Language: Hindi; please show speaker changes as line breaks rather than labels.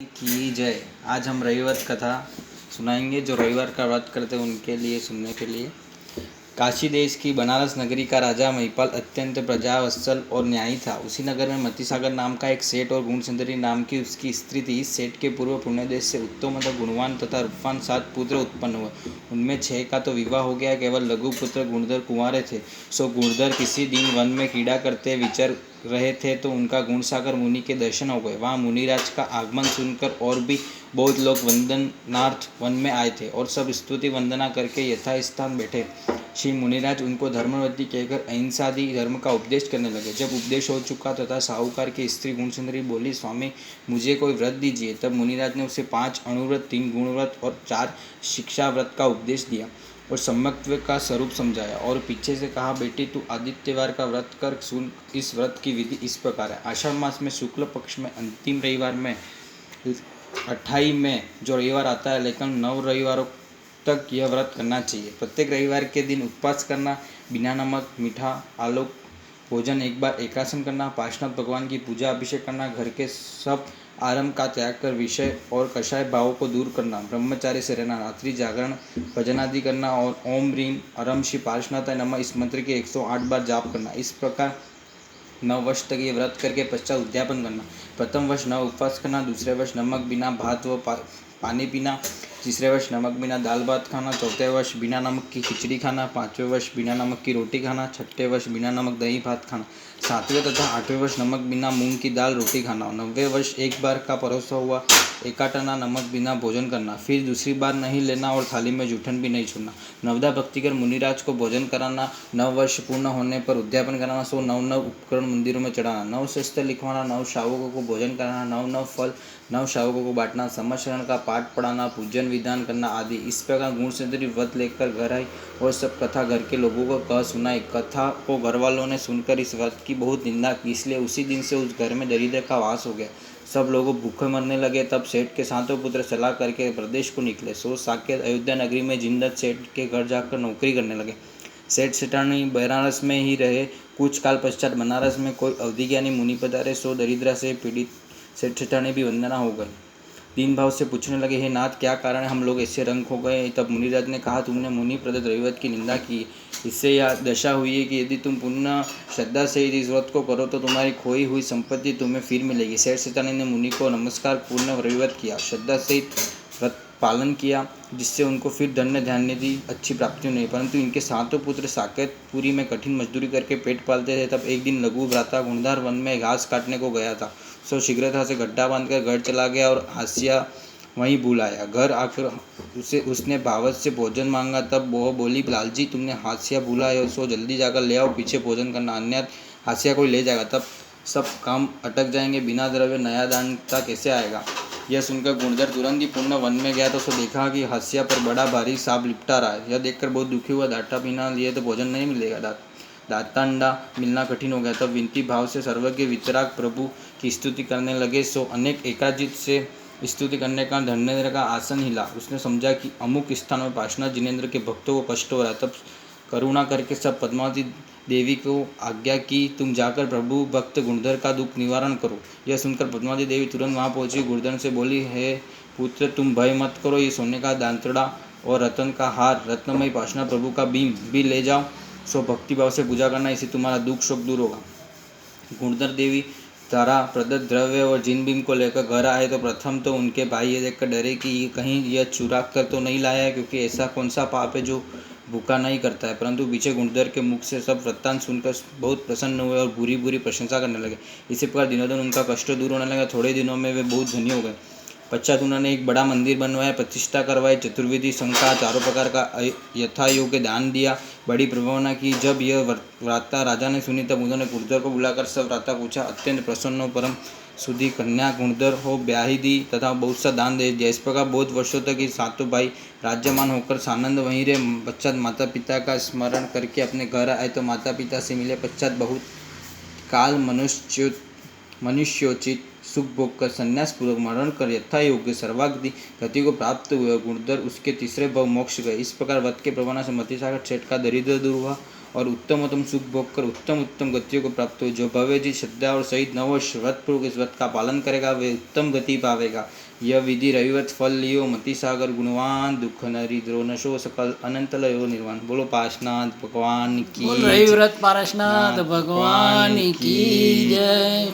की जय। आज हम रविवार कथा सुनाएंगे। जो रविवार का व्रत करते हैं उनके लिए सुनने के लिए। काशी देश की बनारस नगरी का राजा महिपाल अत्यंत प्रजावत्सल और न्यायी था। उसी नगर में मतिसागर नाम का एक सेठ और गुणसुंदरी नाम की उसकी स्त्री थी। इस सेठ के पूर्व पुण्य देश से उत्तम गुणवान तथा रूपवान 7 पुत्र उत्पन्न हुए। उनमें 6 का तो विवाह हो गया, केवल लघु पुत्र गुणधर कुंवारे थे। सो गुणधर किसी दिन वन में क्रीड़ा करते विचर रहे थे तो उनका गुणसागर मुनि के दर्शन हो गए। वहाँ मुनिराज का आगमन सुनकर और भी बहुत लोग वंदनार्थ वन में आए थे और सब स्तुति वंदना करके यथास्थान बैठे। श्री मुनिराज उनको धर्मवती कहकर अहिंसादि धर्म का उपदेश करने लगे। जब उपदेश हो चुका तथा साहूकार की स्त्री गुणसुंदरी बोली, स्वामी मुझे कोई व्रत दीजिए। तब मुनिराज ने उसे 5 अणुव्रत, 3 गुणव्रत और 4 शिक्षा व्रत का उपदेश दिया और सम्यक्त्व का स्वरूप समझाया और पीछे से कहा, बेटी तू आदित्यवार का व्रत कर सुन। इस व्रत की विधि इस प्रकार है। आषाढ़ मास में शुक्ल पक्ष में अंतिम रविवार में 28 में जो रविवार आता है, लेकिन 9 रविवारों तक यह व्रत करना चाहिए। प्रत्येक रविवार के दिन उपवास करना, बिना नमक मीठा आलोक भोजन, एक बार एकासन करना, पार्षनाथ भगवान की पूजा अभिषेक करना, घर के सब आरंभ का त्याग कर विषय और कषाय भावों को दूर करना, ब्रह्मचार्य से रहना, रात्रि जागरण भजन आदि करना और ओम ह्रीम अरम श्री पार्षनाथाय नमः इस मंत्र के 108 बार जाप करना। इस प्रकार 9 वर्ष तक ये व्रत करके पश्चात उद्यापन करना। प्रथम वर्ष 9 उपवास करना, दूसरे वर्ष नमक बिना भात व पानी पीना, तीसरे वर्ष नमक बिना दाल भात खाना, चौथे वर्ष बिना नमक की खिचड़ी खाना, पाँचवें वर्ष बिना नमक की रोटी खाना, छठे वर्ष बिना नमक दही भात खाना, 7वें तथा 8वें वर्ष नमक बिना मूंग की दाल रोटी खाना, 9वें वर्ष एक बार का परोसा हुआ एकाटना नमक बिना भोजन करना, फिर दूसरी बार नहीं लेना और थाली में जूठन भी नहीं छोड़ना। नवदा भक्ति कर मुनिराज को भोजन कराना, 9 वर्ष पूर्ण होने पर उद्यापन कराना, 100 9 उपकरण मंदिरों में चढ़ाना, 9 शस्त्र लिखवाना, 9 शावकों को भोजन कराना, 9 फल 9 शावकों को बांटना, समशरण का पाठ पढ़ाना, पूजन विधान करना आदि। इस प्रकार गुणसुंदरी व्रत लेकर घर आई और सब कथा घर के लोगों को कह सुनाई। कथा को घर वालों ने सुनकर इस व्रत की बहुत निंदा की, इसलिए उसी दिन से उस घर में दरिद्र का वास हो गया। सब लोग भूखे मरने लगे। तब सेठ के 7 पुत्र सलाह करके प्रदेश को निकले। सो साकेत अयोध्या नगरी में जिंदत सेठ के घर जाकर नौकरी करने लगे। सेठ सेठानी बनारस में ही रहे। कुछ काल पश्चात बनारस में कोई अवधिज्ञानी मुनि पधारे। सो दरिद्रा से पीड़ित सेठ सेठानी भी वंदना हो गई। दीन भाव से पूछने लगे, हे नाथ, क्या कारण है हम लोग ऐसे रंग हो गए। तब मुनिराज ने कहा, तुमने मुनि प्रदत्त रविव्रत की निंदा की, इससे यह दशा हुई है कि यदि तुम पुनः श्रद्धा से इस व्रत को करो तो तुम्हारी खोई हुई संपत्ति तुम्हें फिर मिलेगी। सेठ सेठानी ने मुनि को नमस्कार पूर्ण रविव्रत किया, श्रद्धा सहित व्रत पालन किया, जिससे उनको फिर धन्य ध्यान दी अच्छी प्राप्ति नहीं। परंतु इनके 7 पुत्र साकेतपुरी में कठिन मजदूरी करके पेट पालते थे। तब एक दिन लघु भ्राता गुणधार वन में घास काटने को गया था। सो शीघ्रता से गड्ढा बांधकर घर चला गया और हास्या वहीं भूल आया। घर आकर उसने भावत से भोजन मांगा। तब वह बोली, लालजी, तुमने हास्या भूला है, सो जल्दी जाकर ले आओ, पीछे भोजन करना, अन्यथा हास्या कोई ले जाएगा। तब सब काम अटक जाएंगे। बिना द्रव्य नया दानता कैसे आएगा। यह सुनकर गुणधर तुरंत ही पुनः वन में गया तो देखा कि हास्या पर बड़ा भारी सांप लिपटा रहा है। यह देखकर बहुत दुखी हुआ। डांटा बिना लिए तो भोजन नहीं मिलेगा, दातांडा मिलना कठिन हो गया। तब विनती भाव से सर्वज्ञ वितराग प्रभु की स्तुति करने लगे। सो अनेक एकाजित से स्तुति करने का धन्येंद्र का आसन हिला। उसने समझा कि अमुक स्थान में पार्षनाथ जिनेंद्र के भक्तों को कष्ट हो रहा है। तब करुणा करके सब पद्मावती देवी को आज्ञा की, तुम जाकर प्रभु भक्त गुणधर का दुख निवारण करो। यह सुनकर पद्मावती देवी तुरंत वहां पहुंची। गुणधर से बोली, हे पुत्र, तुम भय मत करो, ये सोने का दांतड़ा और रतन का हार, रत्नमय पार्षनाथ प्रभु का बीम भी ले जाओ। सो भक्तिभाव से पूजा करना, इससे तुम्हारा दुख शोक दूर होगा। गुणधर देवी तारा प्रदत्त द्रव्य और जिन भीम को लेकर घर आए तो प्रथम तो उनके भाई ये देखकर डरे कि कहीं यह चुरा कर तो नहीं लाया है, क्योंकि ऐसा कौन सा पाप है जो भूखा नहीं करता है। परंतु पीछे गुणधर के मुख से सब वृत्तांत सुनकर बहुत प्रसन्न हुए और बुरी बुरी प्रशंसा करने लगे। इसी प्रकार दिनों दिन उनका कष्ट दूर होने लगा। थोड़े दिनों में वे बहुत धनी हो गए। पश्चात उन्होंने एक बड़ा मंदिर बनवाया, प्रतिष्ठा करवाई, चतुर्विधि शंका, 4 प्रकार का यथा योग्य दान दिया, बड़ी प्रभावना की। जब यह वार्ता राजा ने सुनी तब उन्होंने गुणधर को बुलाकर सब वार्ता पूछा। अत्यंत प्रसन्न हो परम सुधी कन्या गुणधर हो ब्याही दी तथा बहुत सा दान दे दिया। इस प्रकार बहुत वर्षों तक ये 7 भाई राज्यमान होकर सानंद वहीं रहे। पश्चात माता पिता का स्मरण करके अपने घर आए तो माता पिता से मिले। पश्चात बहुत काल मनुष्योचित सुख भोग कर संन्यास पूर्वक मरण कर यथा योग्य सर्वाग्नि गति को प्राप्त हुए। गुणधर उसके तीसरे भव मोक्ष गए। इस प्रकार व्रत के प्रभाव से मतिसागर सेठ का दरिद्र दूर हुआ और उत्तम सुख भोग कर उत्तम गतियों को प्राप्त हुए। जो भव्य जी श्रद्धा और सहित 9 वर्ष व्रत पूर्वक इस व्रत का पालन करेगा वे उत्तम गति पावेगा। यह विधि रविवत फल लियो मति सागर गुणवान दुख नरिद्रो नशो सकल अनंत लयो निर्वाण। बोलो पार्शनाथ भगवान की
बोल रविव्रत पारसनाथ भगवान की जय।